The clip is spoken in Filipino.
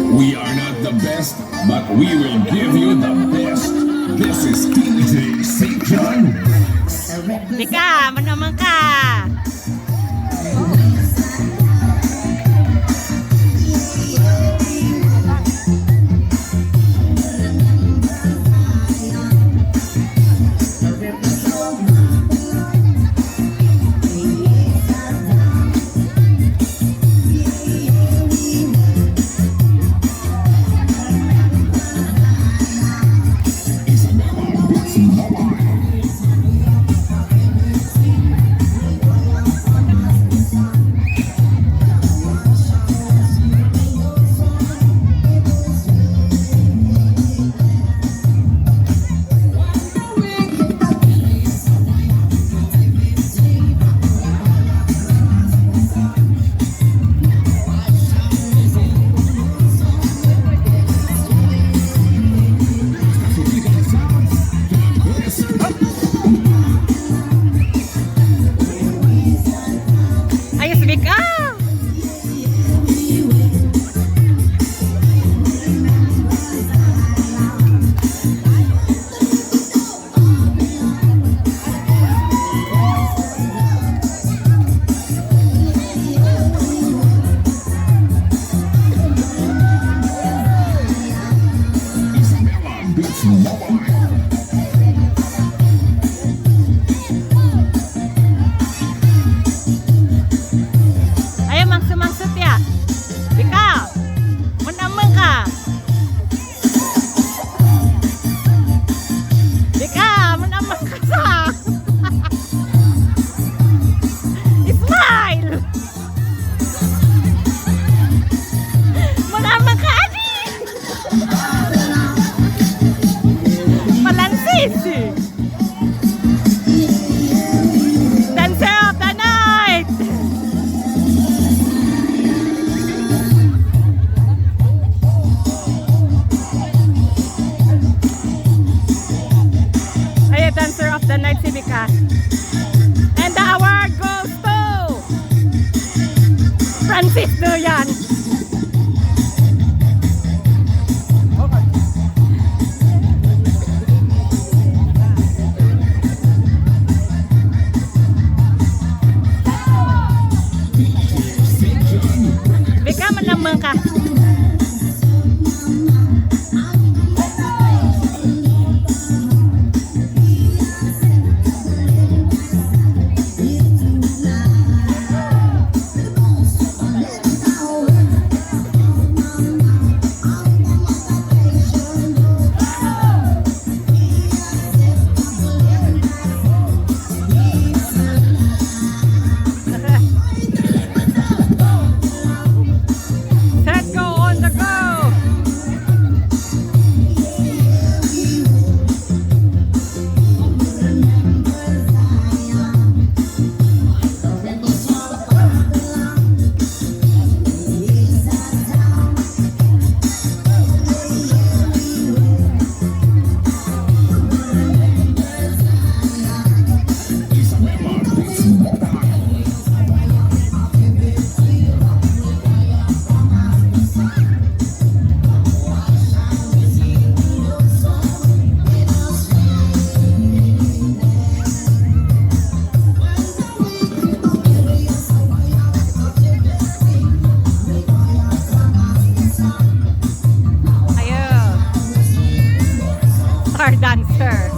We are not the best, but we will give you the best. This is DJ Sejan. Bika, manaman ka. Ayos, Bika. Beats Mobile. Ayo maksud ya. Bika, menamang ka. Bika, menamang ka sa. Ismail. Menamang ka adi. Malansisi. Dancer of the night. Ayan, dancer of the night si Bika. And the award goes to Francis Duyan. Bika, manamang ka. Set, go on the go. Ayo. Star dancer.